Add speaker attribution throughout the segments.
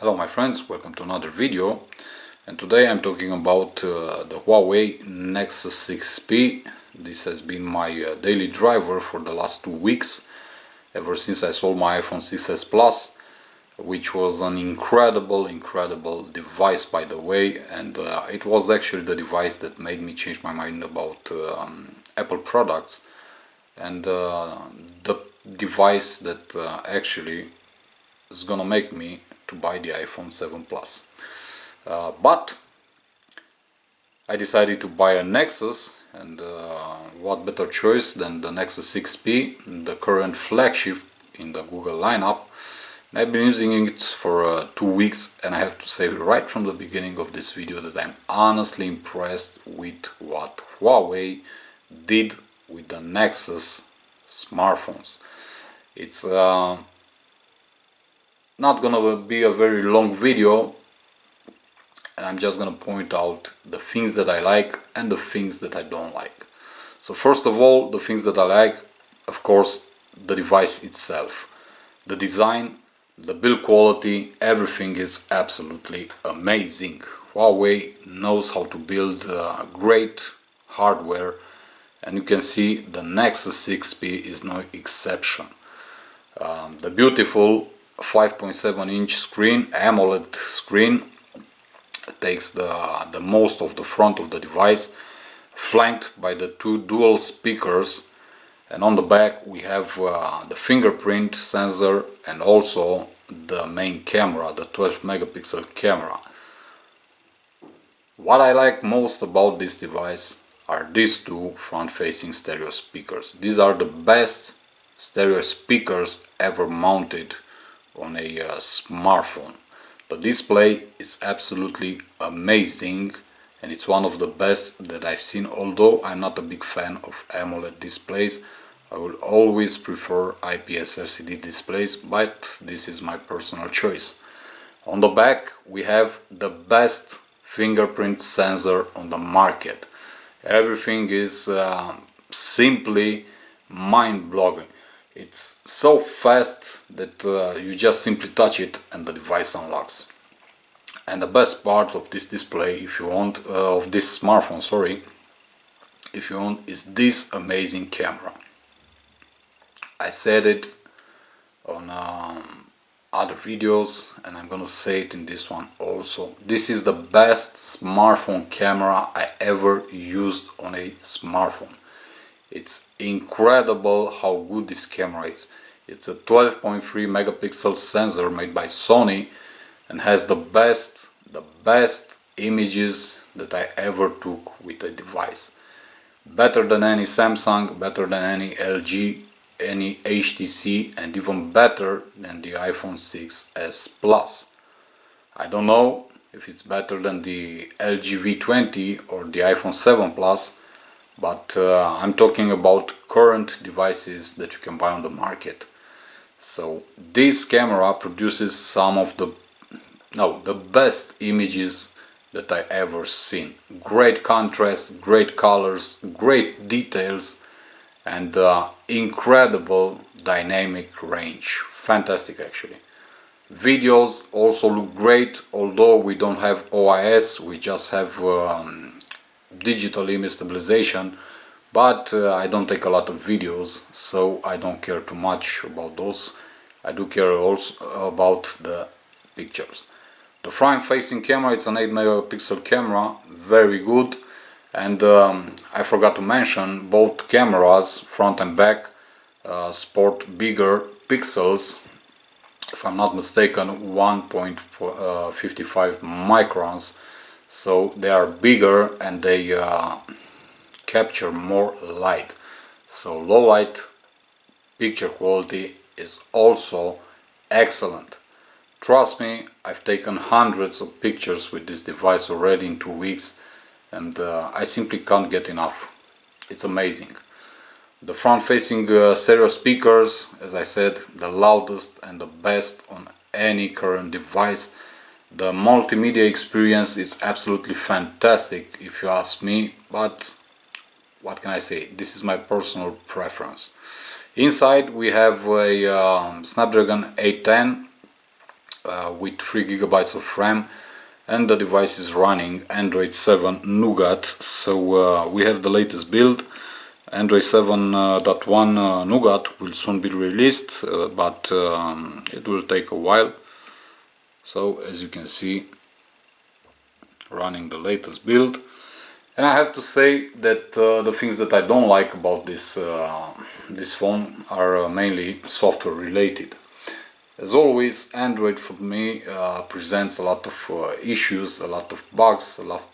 Speaker 1: Hello my friends, welcome to another video, and today I'm talking about the Huawei Nexus 6P. This has been my daily driver for the last 2 weeks, ever since I sold my iPhone 6s Plus, which was an incredible device, by the way, and it was actually the device that made me change my mind about Apple products, and the device that actually is gonna make me to buy the iPhone 7 Plus. But I decided to buy a Nexus, and what better choice than the Nexus 6P, the current flagship in the Google lineup. And I've been using it for 2 weeks, and I have to say right from the beginning of this video that I'm honestly impressed with what Huawei did with the Nexus smartphones. It's not gonna be a very long video, and I'm just gonna point out the things that I like and the things that I don't like. So first of all, the things that I like, of course, the device itself. The design, the build quality, everything is absolutely amazing. Huawei knows how to build great hardware, and you can see the Nexus 6P is no exception. The beautiful 5.7-inch screen, AMOLED screen, takes the most of the front of the device, flanked by the two dual speakers, and on the back we have the fingerprint sensor and also the main camera, the 12 megapixel camera. What I like most about this device are these two front-facing stereo speakers. These are the best stereo speakers ever mounted on a smartphone. The display is absolutely amazing, and it's one of the best that I've seen. Although I'm not a big fan of AMOLED displays, I will always prefer IPS LCD displays, but this is my personal choice. On the back we have the best fingerprint sensor on the market. Everything is simply mind-blowing. It's so fast that you just simply touch it and the device unlocks. And the best part of this display, if you want, of this smartphone, sorry, if you want, is this amazing camera. I said it on other videos, and I'm gonna say it in this one also. This is the best smartphone camera I ever used on a smartphone. It's incredible how good this camera is. It's a 12.3 megapixel sensor made by Sony and has the best images that I ever took with a device. Better than any Samsung, better than any LG, any HTC, and even better than the iPhone 6s Plus. I don't know if it's better than the LG V20 or the iPhone 7 Plus, but I'm talking about current devices that you can buy on the market. So this camera produces some of the best images that I ever seen. Great contrast, great colors, great details, and incredible dynamic range. Fantastic actually. Videos also look great, although we don't have OIS, we just have digital image stabilization, but I don't take a lot of videos, so I don't care too much about those. I do care also about the pictures. The front facing camera, it's an 8 megapixel camera, very good, and I forgot to mention, both cameras, front and back, sport bigger pixels. If I'm not mistaken, 1.55 microns. So they are bigger and they capture more light. So low light picture quality is also excellent. Trust me, I've taken hundreds of pictures with this device already in 2 weeks, and I simply can't get enough. It's amazing. The front-facing stereo speakers, as I said, the loudest and the best on any current device. The multimedia experience is absolutely fantastic if you ask me, but what can I say? This is my personal preference. Inside we have a Snapdragon 810 with 3 gigabytes of RAM, and the device is running Android 7 Nougat. So we have the latest build. Android 7.1 Nougat will soon be released, but it will take a while. So as you can see, running the latest build. And I have to say that the things that I don't like about this phone are mainly software related. As always, Android for me presents a lot of issues, a lot of bugs, a lot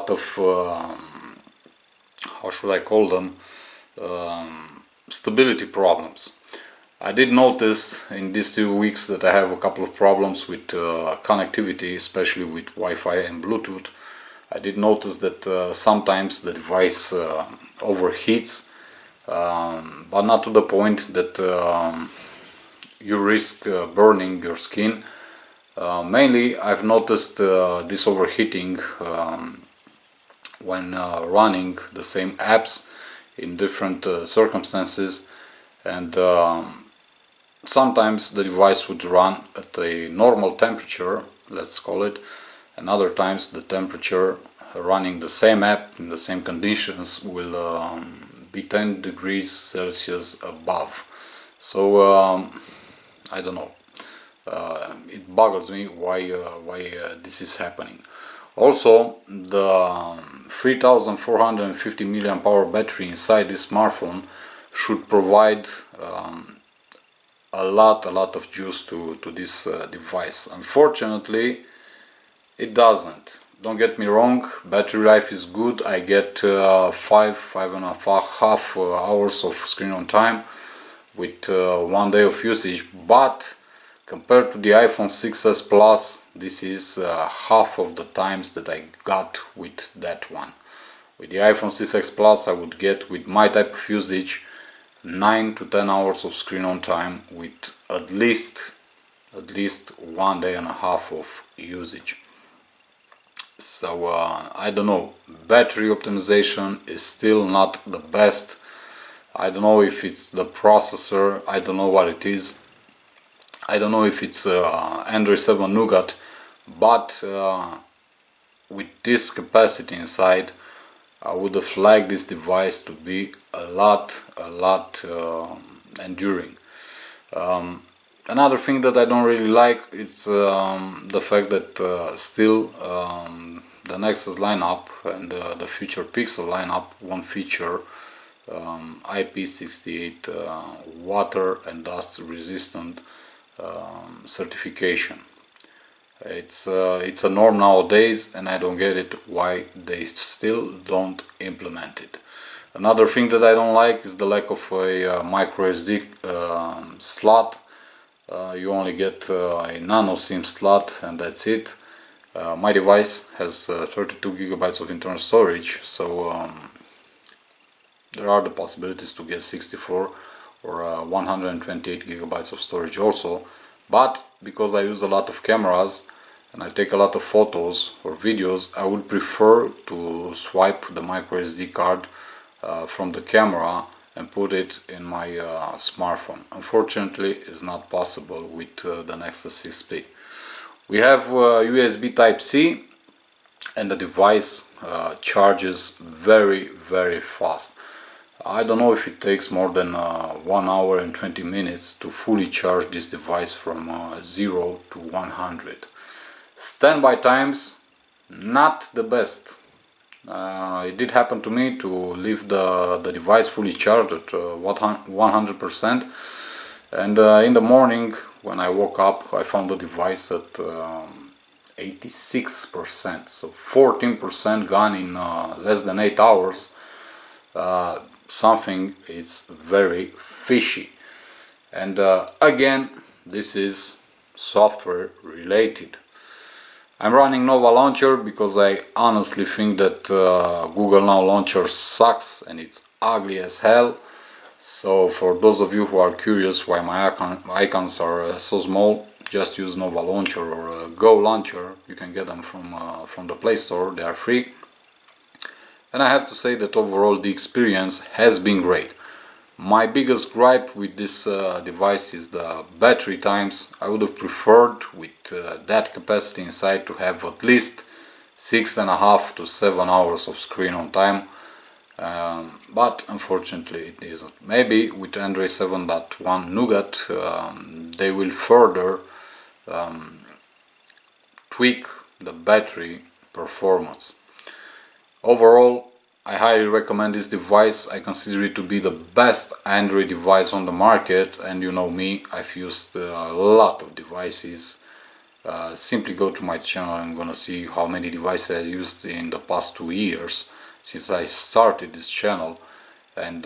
Speaker 1: of how should I call them, stability problems. I did notice in these 2 weeks that I have a couple of problems with connectivity, especially with Wi-Fi and Bluetooth. I did notice that sometimes the device overheats, but not to the point that you risk burning your skin. Mainly I've noticed this overheating when running the same apps in different circumstances, and sometimes the device would run at a normal temperature, let's call it, and other times the temperature running the same app in the same conditions will be 10 degrees Celsius above. So I don't know, it boggles me why this is happening. Also, the 3450 mAh battery inside this smartphone should provide a lot of juice to this device. Unfortunately, it doesn't. Don't get me wrong, battery life is good. I get 5.5 hours of screen on time with 1 day of usage, but compared to the iPhone 6s Plus, this is half of the times that I got with that one. With the iPhone 6s Plus, I would get, with my type of usage, 9 to 10 hours of screen on time with at least 1 day and a half of usage. So I don't know, battery optimization is still not the best. I don't know if it's the processor, I don't know what it is. I don't know if it's Android 7 Nougat, but with this capacity inside, I would have liked this device to be a lot enduring. Another thing that I don't really like is the fact that still the Nexus lineup and the future Pixel lineup won't feature IP68 water and dust resistant certification. It's a norm nowadays, and I don't get it why they still don't implement it. Another thing that I don't like is the lack of a micro SD slot. You only get a nano SIM slot, and that's it. My device has 32 gigabytes of internal storage, so there are the possibilities to get 64 or 128 gigabytes of storage also. But because I use a lot of cameras and I take a lot of photos or videos, I would prefer to swipe the micro SD card from the camera and put it in my smartphone. Unfortunately, it's not possible with the Nexus 6P. We have USB Type-C, and the device charges very fast. I don't know if it takes more than 1 hour and 20 minutes to fully charge this device from 0 to 100. Standby times, not the best. It did happen to me to leave the device fully charged at 100%, and in the morning when I woke up I found the device at 86%, so 14% gone in less than 8 hours. Something is very fishy, and again, this is software related. I'm running Nova Launcher because I honestly think that Google Now Launcher sucks and it's ugly as hell. So for those of you who are curious why my icons are so small, just use Nova Launcher or Go Launcher. You can get them from the Play Store, they are free. And I have to say that overall the experience has been great. My biggest gripe with this device is the battery times. I would have preferred with that capacity inside to have at least 6.5 to 7 hours of screen on time, but unfortunately it isn't. Maybe with Android 7.1 Nougat they will further tweak the battery performance. Overall, I highly recommend this device. I consider it to be the best Android device on the market, and you know me, I've used a lot of devices. Simply go to my channel and gonna see how many devices I used in the past 2 years since I started this channel, and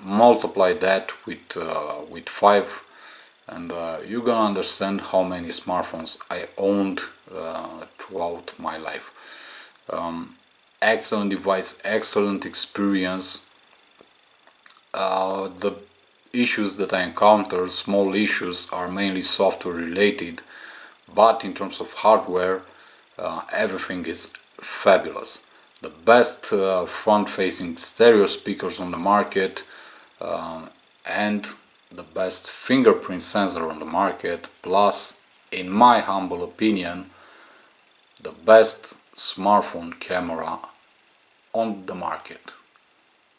Speaker 1: multiply that with 5, and you're gonna understand how many smartphones I owned throughout my life. Excellent device, excellent experience. The issues that I encounter, small issues, are mainly software related, but in terms of hardware, everything is fabulous. The best front-facing stereo speakers on the market, and the best fingerprint sensor on the market, plus, in my humble opinion, the best smartphone camera on the market.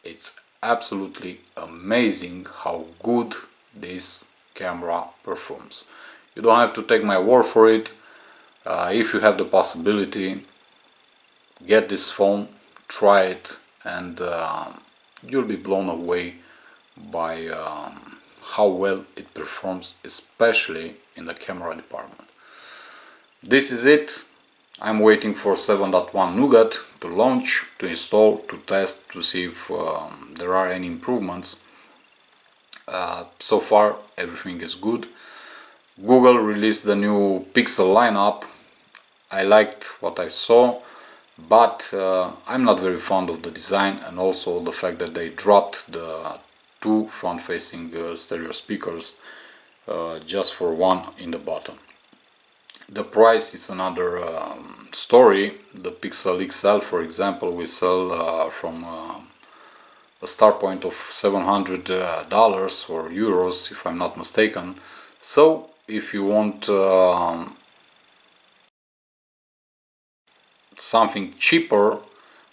Speaker 1: It's absolutely amazing how good this camera performs. You don't have to take my word for it. If you have the possibility, get this phone, try it, and you'll be blown away by how well it performs, especially in the camera department. This is it. I'm waiting for 7.1 Nougat to launch, to install, to test, to see if there are any improvements. So far everything is good. Google released the new Pixel lineup. I liked what I saw, but I'm not very fond of the design, and also the fact that they dropped the 2 front-facing stereo speakers just for one in the bottom. The price is another story. The Pixel XL, for example, will sell from a start point of $700 or euros, if I'm not mistaken. So if you want something cheaper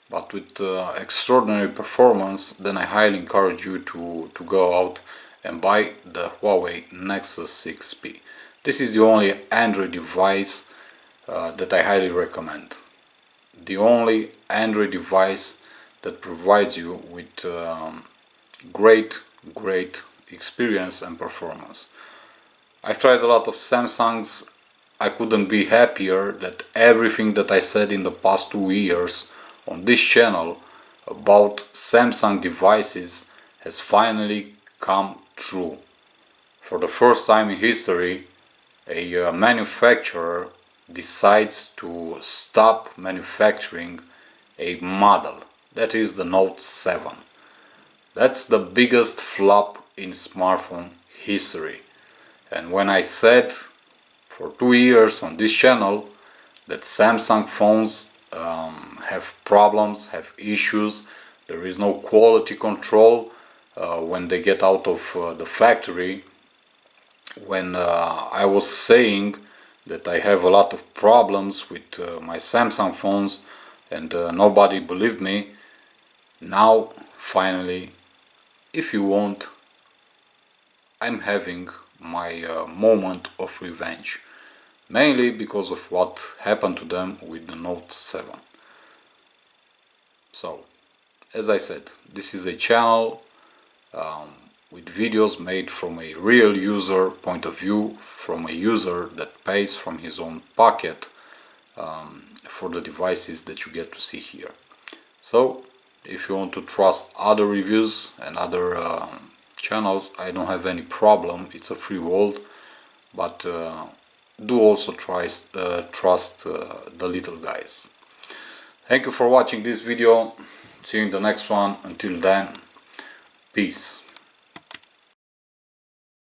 Speaker 1: but with extraordinary performance, then I highly encourage you to go out and buy the Huawei Nexus 6P. This is the only Android device that I highly recommend. The only Android device that provides you with great experience and performance. I've tried a lot of Samsungs. I couldn't be happier that everything that I said in the past 2 years on this channel about Samsung devices has finally come true. For the first time in history, a manufacturer decides to stop manufacturing a model. That is the Note 7. That's the biggest flop in smartphone history. And when I said for 2 years on this channel that Samsung phones have problems, have issues, there is no quality control when they get out of the factory, when I was saying that I have a lot of problems with my Samsung phones and nobody believed me, now finally, if you want, I'm having my moment of revenge, mainly because of what happened to them with the Note 7. So, as I said, this is a channel with videos made from a real user point of view, from a user that pays from his own pocket for the devices that you get to see here. So, if you want to trust other reviews and other channels, I don't have any problem. It's a free world, but do also trust the little guys. Thank you for watching this video. See you in the next one. Until then, peace.